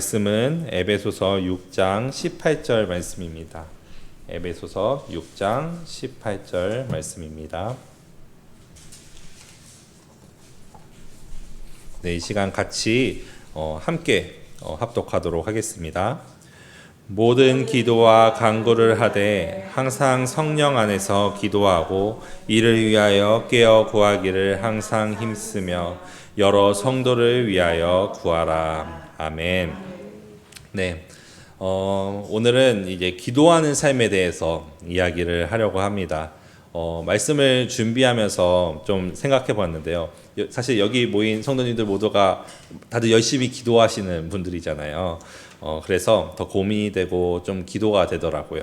말씀은 에베소서 6장 18절 말씀입니다. 에베소서 6장 18절 말씀입니다. 네, 이 시간 같이 함께 합독하도록 하겠습니다. 모든 기도와 간구를 하되 항상 성령 안에서 기도하고 이를 위하여 깨어 구하기를 항상 힘쓰며 여러 성도를 위하여 구하라. 아멘. 네, 오늘은 이제 기도하는 삶에 대해서 이야기를 하려고 합니다. 말씀을 준비하면서 좀 생각해 봤는데요. 사실 여기 모인 성도님들 모두가 다들 열심히 기도하시는 분들이잖아요. 그래서 더 고민이 되고 좀 기도가 되더라고요.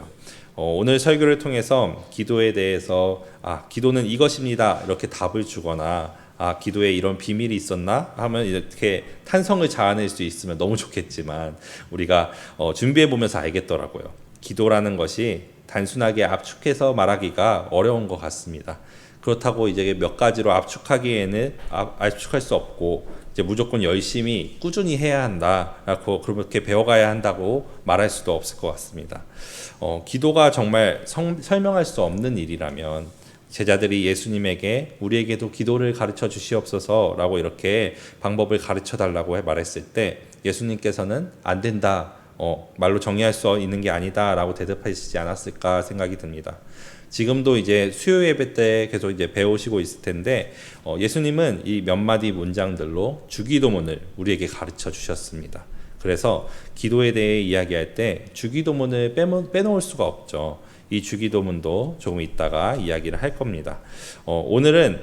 오늘 설교를 통해서 기도에 대해서 기도는 이것입니다 이렇게 답을 주거나 기도에 이런 비밀이 있었나 하면 이렇게 탄성을 자아낼 수 있으면 너무 좋겠지만 우리가 준비해 보면서 알겠더라고요. 기도라는 것이 단순하게 압축해서 말하기가 어려운 것 같습니다. 그렇다고 이제 몇 가지로 압축하기에는 압축할 수 없고 이제 무조건 열심히 꾸준히 해야 한다라고 그렇게 배워가야 한다고 말할 수도 없을 것 같습니다. 기도가 정말 설명할 수 없는 일이라면 제자들이 예수님에게 우리에게도 기도를 가르쳐 주시옵소서라고 이렇게 방법을 가르쳐 달라고 말했을 때 예수님께서는 안 된다, 말로 정의할 수 있는 게 아니다라고 대답하시지 않았을까 생각이 듭니다. 지금도 이제 수요 예배 때 계속 이제 배우시고 있을 텐데 예수님은 이 몇 마디 문장들로 주기도문을 우리에게 가르쳐 주셨습니다. 그래서 기도에 대해 이야기할 때 주기도문을 빼놓을 수가 없죠. 이 주기도문도 조금 있다가 이야기를 할 겁니다. 오늘은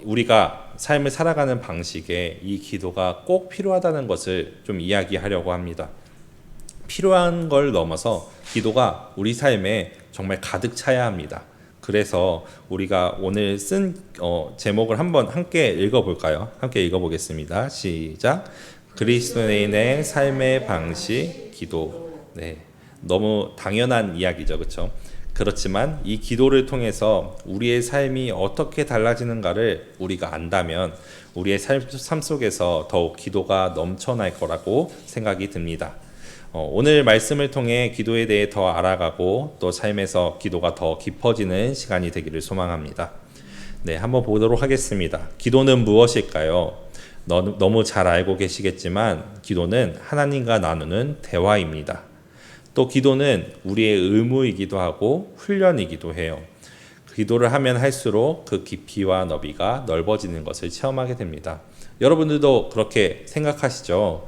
우리가 삶을 살아가는 방식에 이 기도가 꼭 필요하다는 것을 좀 이야기하려고 합니다. 필요한 걸 넘어서 기도가 우리 삶에 정말 가득 차야 합니다. 그래서 우리가 오늘 쓴 제목을 한번 함께 읽어볼까요? 함께 읽어보겠습니다. 시작. 그리스도인의 삶의 방식, 기도. 네, 너무 당연한 이야기죠, 그렇죠? 그렇지만 이 기도를 통해서 우리의 삶이 어떻게 달라지는가를 우리가 안다면 우리의 삶 속에서 더욱 기도가 넘쳐날 거라고 생각이 듭니다. 오늘 말씀을 통해 기도에 대해 더 알아가고 또 삶에서 기도가 더 깊어지는 시간이 되기를 소망합니다. 네, 한번 보도록 하겠습니다. 기도는 무엇일까요? 너무 잘 알고 계시겠지만 기도는 하나님과 나누는 대화입니다. 또 기도는 우리의 의무이기도 하고 훈련이기도 해요. 기도를 하면 할수록 그 깊이와 너비가 넓어지는 것을 체험하게 됩니다. 여러분들도 그렇게 생각하시죠?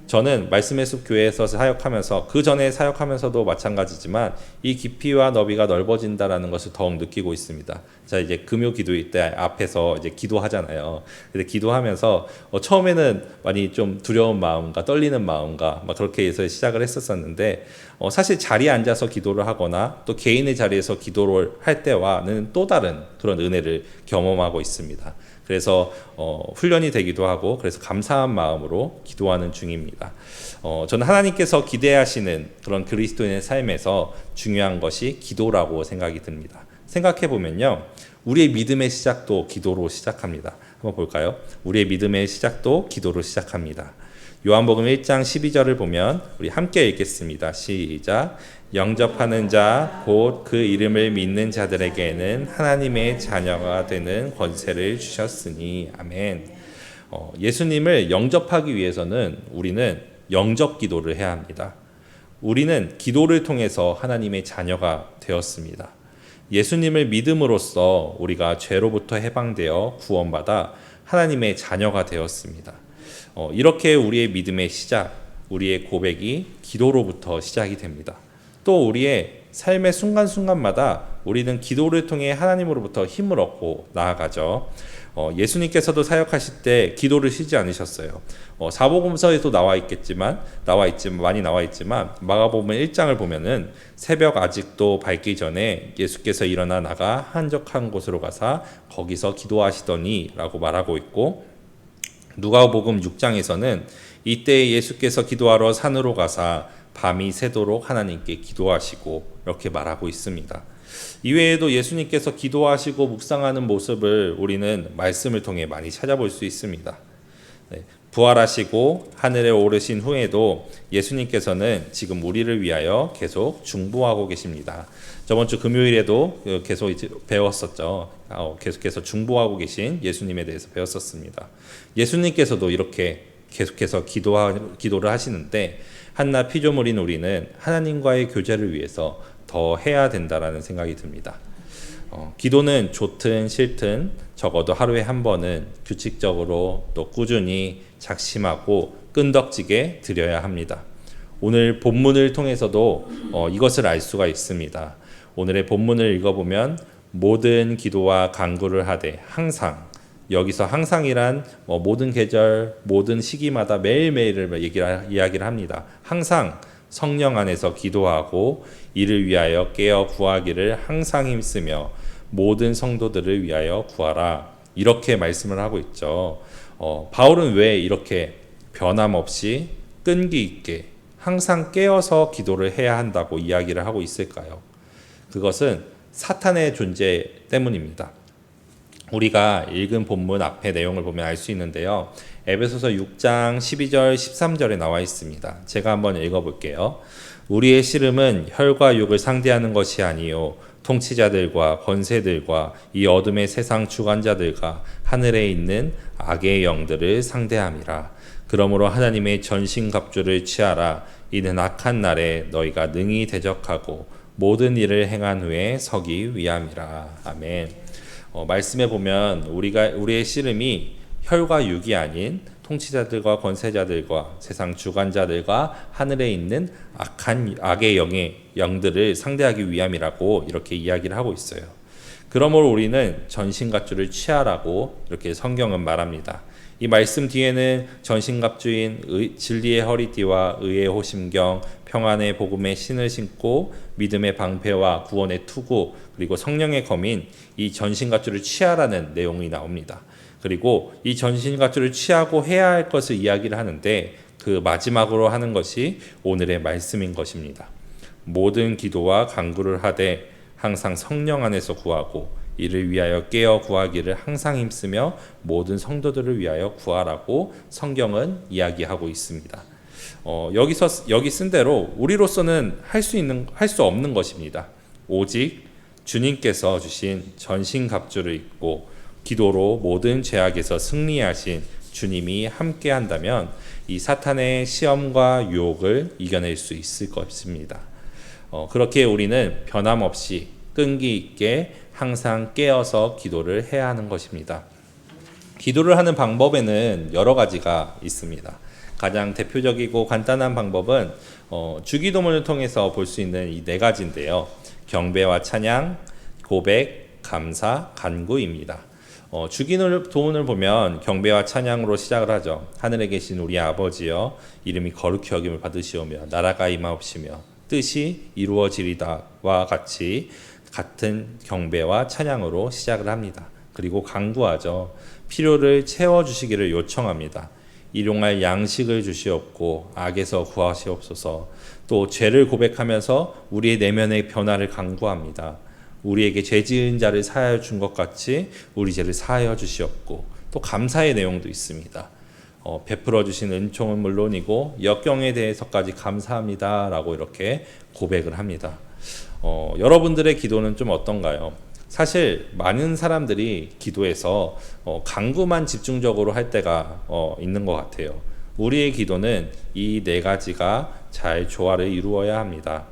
저는 말씀의 숲 교회에서 사역하면서 그 전에 사역하면서도 마찬가지지만 이 깊이와 너비가 넓어진다라는 것을 더욱 느끼고 있습니다. 자, 이제 금요 기도회 때 앞에서 이제 기도하잖아요. 근데 기도하면서 처음에는 많이 좀 두려운 마음과 떨리는 마음과 막 그렇게 해서 시작을 했었는데 사실 자리에 앉아서 기도를 하거나 또 개인의 자리에서 기도를 할 때와는 또 다른 그런 은혜를 경험하고 있습니다. 그래서 훈련이 되기도 하고 그래서 감사한 마음으로 기도하는 중입니다. 저는 하나님께서 기대하시는 그런 그리스도인의 삶에서 중요한 것이 기도라고 생각이 듭니다. 생각해 보면요, 우리의 믿음의 시작도 기도로 시작합니다. 한번 볼까요? 우리의 믿음의 시작도 기도로 시작합니다. 요한복음 1장 12절을 보면 우리 함께 읽겠습니다. 시작. 영접하는 자 곧 그 이름을 믿는 자들에게는 하나님의 자녀가 되는 권세를 주셨으니 아멘. 예수님을 영접하기 위해서는 우리는 영접 기도를 해야 합니다. 우리는 기도를 통해서 하나님의 자녀가 되었습니다. 예수님을 믿음으로써 우리가 죄로부터 해방되어 구원받아 하나님의 자녀가 되었습니다. 이렇게 우리의 믿음의 시작, 우리의 고백이 기도로부터 시작이 됩니다. 또 우리의 삶의 순간순간마다 우리는 기도를 통해 하나님으로부터 힘을 얻고 나아가죠. 예수님께서도 사역하실 때 기도를 쉬지 않으셨어요. 사복음서에도 많이 나와 있지만 마가복음 1장을 보면은 새벽 아직도 밝기 전에 예수께서 일어나 나가 한적한 곳으로 가사 거기서 기도하시더니라고 말하고 있고, 누가복음 6장에서는 이때 예수께서 기도하러 산으로 가사 밤이 새도록 하나님께 기도하시고 이렇게 말하고 있습니다. 이외에도 예수님께서 기도하시고 묵상하는 모습을 우리는 말씀을 통해 많이 찾아볼 수 있습니다. 네, 부활하시고 하늘에 오르신 후에도 예수님께서는 지금 우리를 위하여 계속 중보하고 계십니다. 저번 주 금요일에도 계속 배웠었죠. 계속해서 중보하고 계신 예수님에 대해서 배웠었습니다. 예수님께서도 이렇게 계속해서 기도를 하시는데 한낱 피조물인 우리는 하나님과의 교제를 위해서 더 해야 된다라는 생각이 듭니다. 기도는 좋든 싫든 적어도 하루에 한 번은 규칙적으로 또 꾸준히 작심하고 끈덕지게 드려야 합니다. 오늘 본문을 통해서도 이것을 알 수가 있습니다. 오늘의 본문을 읽어보면 모든 기도와 간구를 하되 항상, 여기서 항상이란 모든 계절, 모든 시기마다 매일매일을 이야기를 합니다. 항상 성령 안에서 기도하고 이를 위하여 깨어 구하기를 항상 힘쓰며 모든 성도들을 위하여 구하라. 이렇게 말씀을 하고 있죠. 바울은 왜 이렇게 변함없이 끈기 있게 항상 깨어서 기도를 해야 한다고 이야기를 하고 있을까요? 그것은 사탄의 존재 때문입니다. 우리가 읽은 본문 앞에 내용을 보면 알 수 있는데요. 에베소서 6장 12절 13절에 나와 있습니다. 제가 한번 읽어볼게요. 우리의 씨름은 혈과 육을 상대하는 것이 아니요 통치자들과 권세들과 이 어둠의 세상 주관자들과 하늘에 있는 악의 영들을 상대함이라. 그러므로 하나님의 전신갑주를 취하라. 이는 악한 날에 너희가 능히 대적하고 모든 일을 행한 후에 서기 위함이라. 아멘. 말씀에 보면 우리의 씨름이 혈과 육이 아닌 통치자들과 권세자들과 세상 주관자들과 하늘에 있는 악의 영들을 상대하기 위함이라고 이렇게 이야기를 하고 있어요. 그러므로 우리는 전신갑주를 취하라고 이렇게 성경은 말합니다. 이 말씀 뒤에는 전신갑주인 진리의 허리띠와 의의 호심경, 평안의 복음의 신을 신고 믿음의 방패와 구원의 투구, 그리고 성령의 검인 이 전신갑주를 취하라는 내용이 나옵니다. 그리고 이 전신갑주를 취하고 해야 할 것을 이야기를 하는데 그 마지막으로 하는 것이 오늘의 말씀인 것입니다. 모든 기도와 간구를 하되 항상 성령 안에서 구하고 이를 위하여 깨어 구하기를 항상 힘쓰며 모든 성도들을 위하여 구하라고 성경은 이야기하고 있습니다. 여기 쓴 대로 우리로서는 할 수 없는 것입니다. 오직 주님께서 주신 전신갑주를 입고 기도로 모든 죄악에서 승리하신 주님이 함께 한다면 이 사탄의 시험과 유혹을 이겨낼 수 있을 것입니다. 그렇게 우리는 변함없이 끈기 있게 항상 깨어서 기도를 해야 하는 것입니다. 기도를 하는 방법에는 여러 가지가 있습니다. 가장 대표적이고 간단한 방법은 주기도문을 통해서 볼 수 있는 이 네 가지인데요. 경배와 찬양, 고백, 감사, 간구입니다. 주기도문을 보면 경배와 찬양으로 시작을 하죠. 하늘에 계신 우리 아버지여 이름이 거룩히 여김을 받으시오며 나라가 임하옵시며 뜻이 이루어지리다와 같은 경배와 찬양으로 시작을 합니다. 그리고 간구하죠. 필요를 채워주시기를 요청합니다. 일용할 양식을 주시옵고 악에서 구하시옵소서. 또 죄를 고백하면서 우리의 내면의 변화를 간구합니다. 우리에게 죄 지은 자를 사하여 준 것 같이 우리 죄를 사하여 주시옵고, 또 감사의 내용도 있습니다. 베풀어 주신 은총은 물론이고 역경에 대해서까지 감사합니다 라고 이렇게 고백을 합니다. 여러분들의 기도는 좀 어떤가요? 사실 많은 사람들이 기도에서 간구만 집중적으로 할 때가 있는 것 같아요. 우리의 기도는 이 네 가지가 잘 조화를 이루어야 합니다.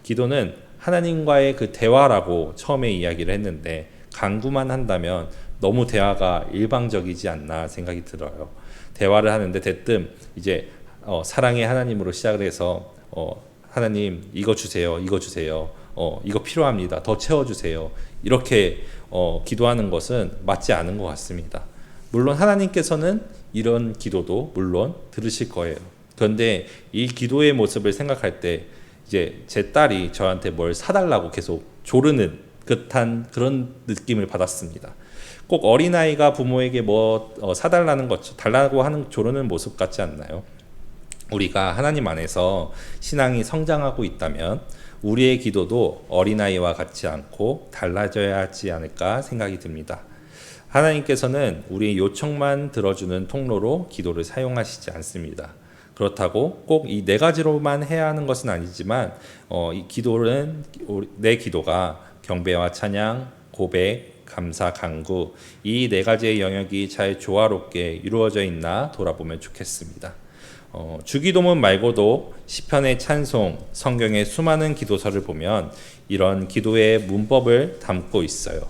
기도는 하나님과의 그 대화라고 처음에 이야기를 했는데 간구만 한다면 너무 대화가 일방적이지 않나 생각이 들어요. 대화를 하는데 대뜸 이제 사랑의 하나님으로 시작을 해서 하나님 이거 주세요, 이거 주세요, 이거 필요합니다, 더 채워주세요, 이렇게 기도하는 것은 맞지 않은 것 같습니다. 물론 하나님께서는 이런 기도도 물론 들으실 거예요. 그런데 이 기도의 모습을 생각할 때 이제 제 딸이 저한테 뭘 사달라고 계속 조르는 듯한 그런 느낌을 받았습니다. 꼭 어린아이가 부모에게 뭐 사달라는 것, 달라고 하는 조르는 모습 같지 않나요? 우리가 하나님 안에서 신앙이 성장하고 있다면 우리의 기도도 어린아이와 같지 않고 달라져야 하지 않을까 생각이 듭니다. 하나님께서는 우리의 요청만 들어주는 통로로 기도를 사용하시지 않습니다. 그렇다고 꼭 이 네 가지로만 해야 하는 것은 아니지만 이 기도는 내 기도가 경배와 찬양, 고백, 감사, 간구 이 네 가지의 영역이 잘 조화롭게 이루어져 있나 돌아보면 좋겠습니다. 주기도문 말고도 시편의 찬송, 성경의 수많은 기도서를 보면 이런 기도의 문법을 담고 있어요.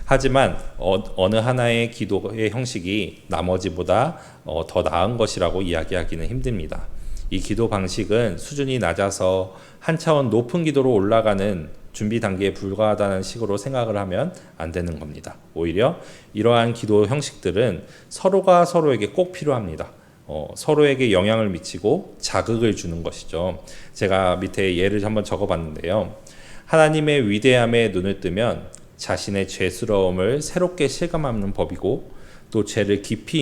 하지만 어느 하나의 기도의 형식이 나머지보다 더 나은 것이라고 이야기하기는 힘듭니다. 이 기도 방식은 수준이 낮아서 한 차원 높은 기도로 올라가는 준비 단계에 불과하다는 식으로 생각을 하면 안 되는 겁니다. 오히려 이러한 기도 형식들은 서로가 서로에게 꼭 필요합니다. 서로에게 영향을 미치고 자극을 주는 것이죠. 제가 밑에 예를 한번 적어봤는데요. 하나님의 위대함에 눈을 뜨면 자신의 죄스러움을 새롭게 실감하는 법이고, 또 죄를 깊이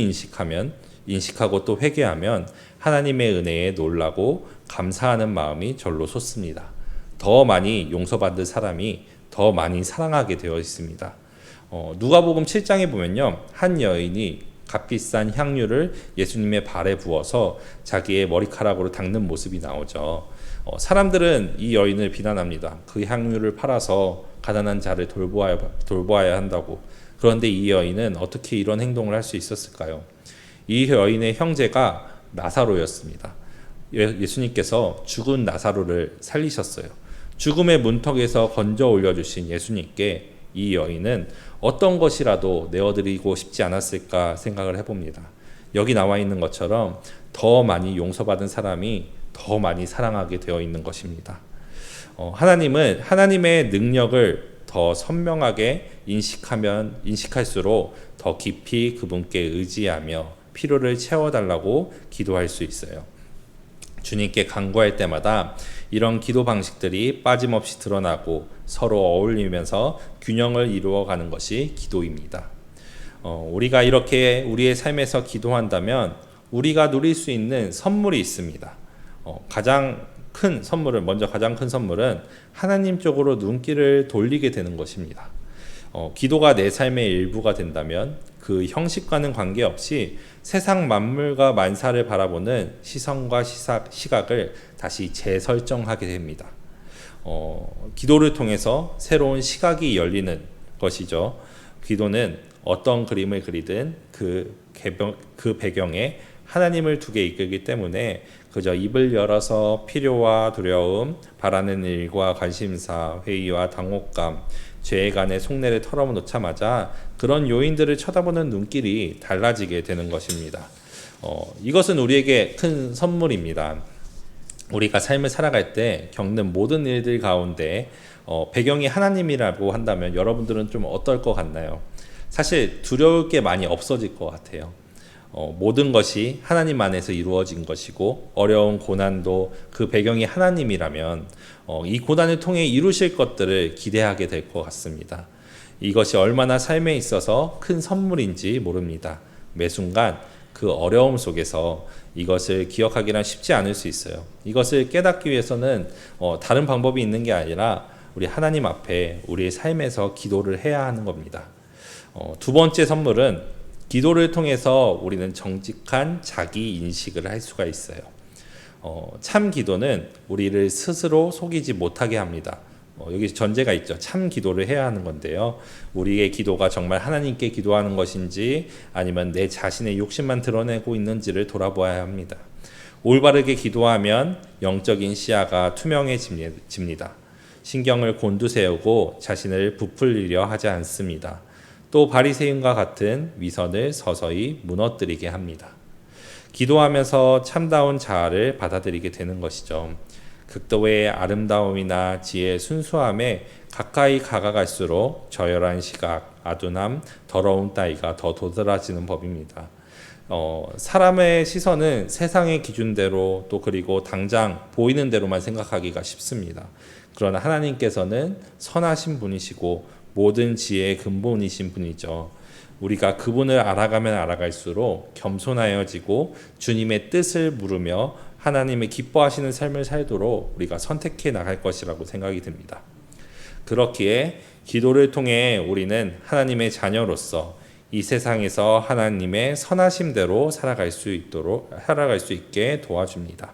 인식하고 또 회개하면 하나님의 은혜에 놀라고 감사하는 마음이 절로 솟습니다. 더 많이 용서받을 사람이 더 많이 사랑하게 되어 있습니다. 누가복음 7장에 보면요, 한 여인이 값비싼 향유를 예수님의 발에 부어서 자기의 머리카락으로 닦는 모습이 나오죠. 사람들은 이 여인을 비난합니다. 그 향유를 팔아서 가난한 자를 돌보아야 한다고. 그런데 이 여인은 어떻게 이런 행동을 할 수 있었을까요? 이 여인의 형제가 나사로였습니다. 예수님께서 죽은 나사로를 살리셨어요. 죽음의 문턱에서 건져 올려주신 예수님께 이 여인은 어떤 것이라도 내어드리고 싶지 않았을까 생각을 해봅니다. 여기 나와 있는 것처럼 더 많이 용서받은 사람이 더 많이 사랑하게 되어 있는 것입니다. 하나님은 하나님의 능력을 더 선명하게 인식할수록 더 깊이 그분께 의지하며 필요를 채워달라고 기도할 수 있어요. 주님께 간구할 때마다 이런 기도 방식들이 빠짐없이 드러나고 서로 어울리면서 균형을 이루어가는 것이 기도입니다. 우리가 이렇게 우리의 삶에서 기도한다면 우리가 누릴 수 있는 선물이 있습니다. 가장 큰 선물은 하나님 쪽으로 눈길을 돌리게 되는 것입니다. 기도가 내 삶의 일부가 된다면 그 형식과는 관계없이 세상 만물과 만사를 바라보는 시선과 시각을 다시 재설정하게 됩니다. 기도를 통해서 새로운 시각이 열리는 것이죠. 기도는 어떤 그림을 그리든 그 배경에 하나님을 두게 이끌기 때문에 그저 입을 열어서 필요와 두려움, 바라는 일과 관심사, 회의와 당혹감, 죄에 관해 속내를 털어놓자마자 그런 요인들을 쳐다보는 눈길이 달라지게 되는 것입니다. 이것은 우리에게 큰 선물입니다. 우리가 삶을 살아갈 때 겪는 모든 일들 가운데 배경이 하나님이라고 한다면 여러분들은 좀 어떨 것 같나요? 사실 두려울 게 많이 없어질 것 같아요. 모든 것이 하나님 안에서 이루어진 것이고 어려운 고난도 그 배경이 하나님이라면 이 고난을 통해 이루실 것들을 기대하게 될 것 같습니다. 이것이 얼마나 삶에 있어서 큰 선물인지 모릅니다. 매 순간 그 어려움 속에서 이것을 기억하기란 쉽지 않을 수 있어요. 이것을 깨닫기 위해서는 다른 방법이 있는 게 아니라 우리 하나님 앞에 우리의 삶에서 기도를 해야 하는 겁니다. 두 번째 선물은 기도를 통해서 우리는 정직한 자기 인식을 할 수가 있어요. 참 기도는 우리를 스스로 속이지 못하게 합니다. 여기 전제가 있죠. 참 기도를 해야 하는 건데요. 우리의 기도가 정말 하나님께 기도하는 것인지 아니면 내 자신의 욕심만 드러내고 있는지를 돌아보아야 합니다. 올바르게 기도하면 영적인 시야가 투명해집니다. 신경을 곤두세우고 자신을 부풀리려 하지 않습니다. 또 바리새인과 같은 위선을 서서히 무너뜨리게 합니다. 기도하면서 참다운 자아를 받아들이게 되는 것이죠. 극도의 아름다움이나 지혜의 순수함에 가까이 가갈수록 저열한 시각, 아둔함, 더러운 따위가 더 도드라지는 법입니다. 사람의 시선은 세상의 기준대로 또 그리고 당장 보이는 대로만 생각하기가 쉽습니다. 그러나 하나님께서는 선하신 분이시고 모든 지혜의 근본이신 분이죠. 우리가 그분을 알아가면 알아갈수록 겸손하여지고 주님의 뜻을 물으며 하나님의 기뻐하시는 삶을 살도록 우리가 선택해 나갈 것이라고 생각이 듭니다. 그렇기에 기도를 통해 우리는 하나님의 자녀로서 이 세상에서 하나님의 선하심대로 살아갈 수 있게 도와줍니다.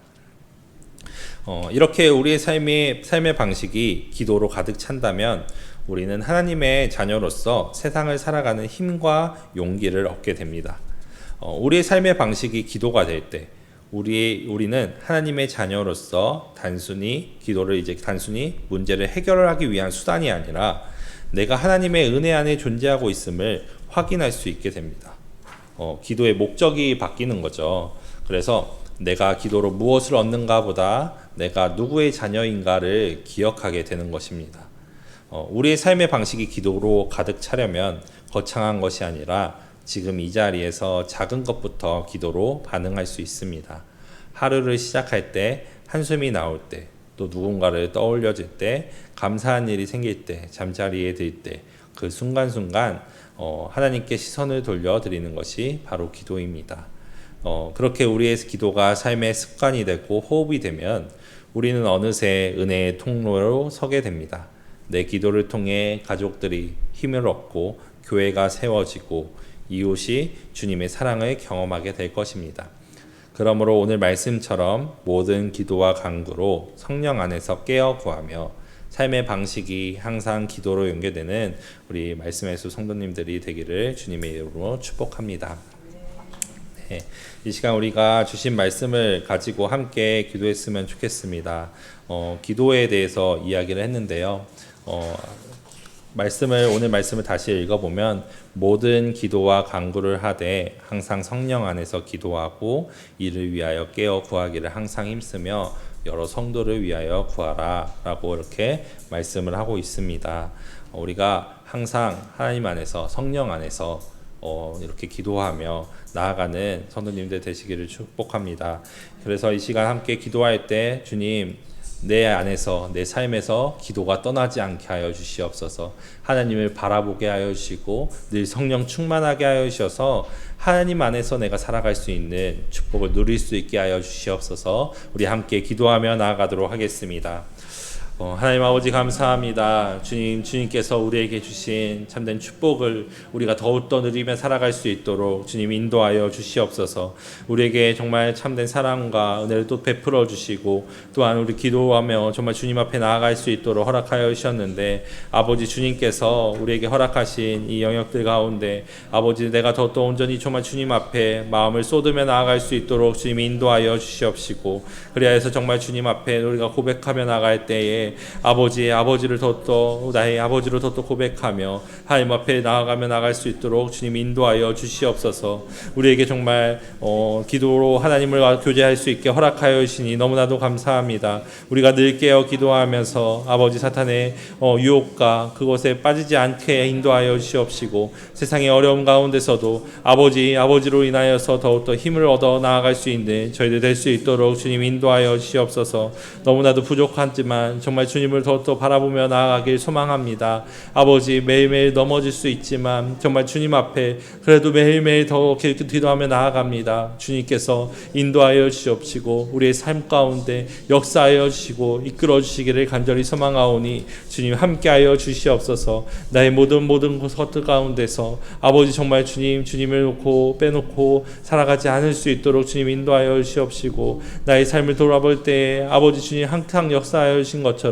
이렇게 우리의 삶의 방식이 기도로 가득 찬다면 우리는 하나님의 자녀로서 세상을 살아가는 힘과 용기를 얻게 됩니다. 우리의 삶의 방식이 기도가 될 때 우리는 하나님의 자녀로서 기도를 단순히 문제를 해결하기 위한 수단이 아니라 내가 하나님의 은혜 안에 존재하고 있음을 확인할 수 있게 됩니다. 기도의 목적이 바뀌는 거죠. 그래서 내가 기도로 무엇을 얻는가 보다 내가 누구의 자녀인가를 기억하게 되는 것입니다. 우리의 삶의 방식이 기도로 가득 차려면 거창한 것이 아니라 지금 이 자리에서 작은 것부터 기도로 반응할 수 있습니다. 하루를 시작할 때, 한숨이 나올 때, 또 누군가를 떠올려질 때, 감사한 일이 생길 때, 잠자리에 들 때, 그 순간순간 하나님께 시선을 돌려드리는 것이 바로 기도입니다. 그렇게 우리의 기도가 삶의 습관이 되고 호흡이 되면 우리는 어느새 은혜의 통로로 서게 됩니다. 내 기도를 통해 가족들이 힘을 얻고 교회가 세워지고 이웃이 주님의 사랑을 경험하게 될 것입니다. 그러므로 오늘 말씀처럼 모든 기도와 간구로 성령 안에서 깨어 구하며 삶의 방식이 항상 기도로 연결되는 우리 말씀의 수 성도님들이 되기를 주님의 이름으로 축복합니다. 네, 이 시간 우리가 주신 말씀을 가지고 함께 기도했으면 좋겠습니다. 기도에 대해서 이야기를 했는데요. 오늘 말씀을 다시 읽어보면 모든 기도와 간구를 하되 항상 성령 안에서 기도하고 이를 위하여 깨어 구하기를 항상 힘쓰며 여러 성도를 위하여 구하라 라고 이렇게 말씀을 하고 있습니다. 우리가 항상 하나님 안에서 성령 안에서 이렇게 기도하며 나아가는 성도님들 되시기를 축복합니다. 그래서 이 시간 함께 기도할 때 주님 내 안에서 내 삶에서 기도가 떠나지 않게 하여 주시옵소서. 하나님을 바라보게 하여 주시고 늘 성령 충만하게 하여 주셔서 하나님 안에서 내가 살아갈 수 있는 축복을 누릴 수 있게 하여 주시옵소서. 우리 함께 기도하며 나아가도록 하겠습니다. 하나님 아버지 감사합니다. 주님께서 우리에게 주신 참된 축복을 우리가 더욱더 누리며 살아갈 수 있도록 주님 인도하여 주시옵소서. 우리에게 정말 참된 사랑과 은혜를 또 베풀어 주시고 또한 우리 기도하며 정말 주님 앞에 나아갈 수 있도록 허락하여 주셨는데 아버지 주님께서 우리에게 허락하신 이 영역들 가운데 아버지 내가 더욱더 온전히 정말 주님 앞에 마음을 쏟으며 나아갈 수 있도록 주님 인도하여 주시옵시고 그리하여서 정말 주님 앞에 우리가 고백하며 나갈 때에 아버지를 더욱더 나의 아버지로 더욱더 고백하며 하나님 앞에 나아가며 나갈 수 있도록 주님 인도하여 주시옵소서. 우리에게 정말 기도로 하나님을 교제할 수 있게 허락하여 주시니 너무나도 감사합니다. 우리가 늘 깨어 기도하면서 아버지 사탄의 유혹과 그것에 빠지지 않게 인도하여 주시옵시고 세상의 어려움 가운데서도 아버지로 인하여서 더욱더 힘을 얻어 나아갈 수 있는 저희들 될 수 있도록 주님 인도하여 주시옵소서. 너무나도 부족하지만 정말 주님을 더욱더 바라보며 나아가길 소망합니다. 아버지 매일매일 넘어질 수 있지만 정말 주님 앞에 그래도 매일매일 더 기도하며 나아갑니다. 주님께서 인도하여 주시옵시고 우리의 삶 가운데 역사하여 주시고 이끌어 주시기를 간절히 소망하오니 주님 함께하여 주시옵소서. 나의 모든 것들 가운데서 아버지 정말 주님을 놓고 빼놓고 살아가지 않을 수 있도록 주님 인도하여 주시옵시고 나의 삶을 돌아볼 때에 아버지 주님 항상 역사하여 주신 것처럼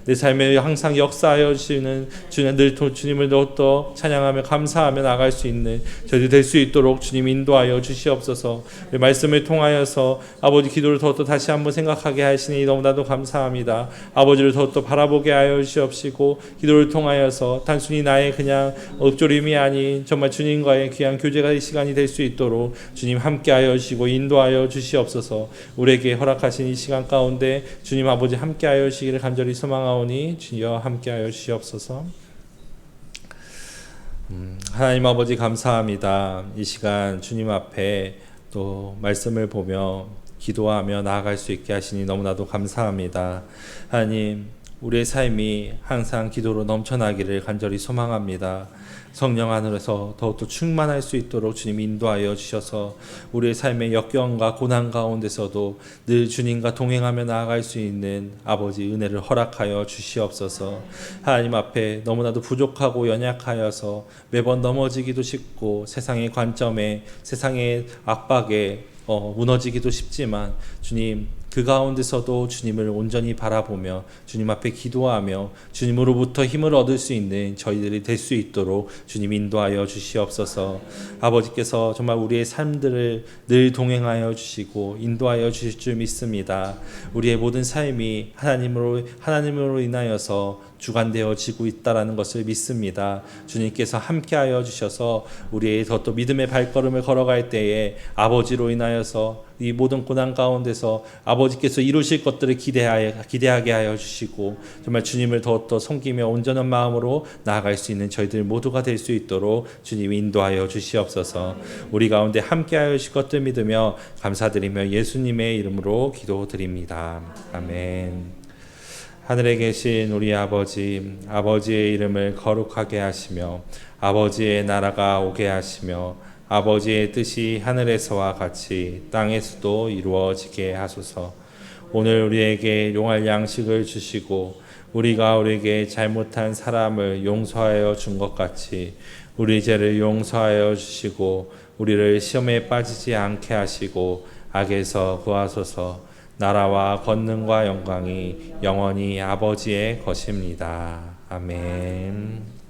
내 삶에 항상 역사하여 주시는 주님을 더욱더 찬양하며 감사하며 나갈 수 있는 저희들 될 수 있도록 주님 인도하여 주시옵소서. 말씀을 통하여서 아버지 기도를 더욱더 다시 한번 생각하게 하시니 너무나도 감사합니다. 아버지를 더욱더 바라보게 하여 주시옵시고 기도를 통하여서 단순히 나의 그냥 읊조림이 아닌 정말 주님과의 귀한 교제가 시간이 될 수 있도록 주님 함께하여 주시고 인도하여 주시옵소서. 우리에게 허락하신 이 시간 가운데 주님 아버지 함께하여 주시기를 간절히 소망하오니 주여 함께하여 주시옵소서. 하나님 아버지 감사합니다. 이 시간 주님 앞에 또 말씀을 보며 기도하며 나아갈 수 있게 하시니 너무나도 감사합니다. 하나님 우리의 삶이 항상 기도로 넘쳐나기를 간절히 소망합니다. 성령 안에서 더욱더 충만할 수 있도록 주님 인도하여 주셔서 우리의 삶의 역경과 고난 가운데서도 늘 주님과 동행하며 나아갈 수 있는 아버지 은혜를 허락하여 주시옵소서. 하나님 앞에 너무나도 부족하고 연약하여서 매번 넘어지기도 쉽고 세상의 관점에 세상의 압박에 무너지기도 쉽지만 주님 그 가운데서도 주님을 온전히 바라보며 주님 앞에 기도하며 주님으로부터 힘을 얻을 수 있는 저희들이 될 수 있도록 주님 인도하여 주시옵소서. 아버지께서 정말 우리의 삶들을 늘 동행하여 주시고 인도하여 주실 줄 믿습니다. 우리의 모든 삶이 하나님으로 인하여서 주관되어지고 있다라는 것을 믿습니다. 주님께서 함께하여 주셔서 우리의 더 또 믿음의 발걸음을 걸어갈 때에 아버지로 인하여서 이 모든 고난 가운데서 아버지께서 이루실 것들을 기대하게 하여 주시고 정말 주님을 더욱더 섬기며 온전한 마음으로 나아갈 수 있는 저희들 모두가 될 수 있도록 주님이 인도하여 주시옵소서. 우리 가운데 함께하여 주실 것들 믿으며 감사드리며 예수님의 이름으로 기도드립니다. 아멘. 하늘에 계신 우리 아버지, 아버지의 이름을 거룩하게 하시며 아버지의 나라가 오게 하시며 아버지의 뜻이 하늘에서와 같이 땅에서도 이루어지게 하소서. 오늘 우리에게 용할 양식을 주시고 우리가 우리에게 잘못한 사람을 용서하여 준 것 같이 우리 죄를 용서하여 주시고 우리를 시험에 빠지지 않게 하시고 악에서 구하소서. 나라와 권능과 영광이 영원히 아버지의 것입니다. 아멘.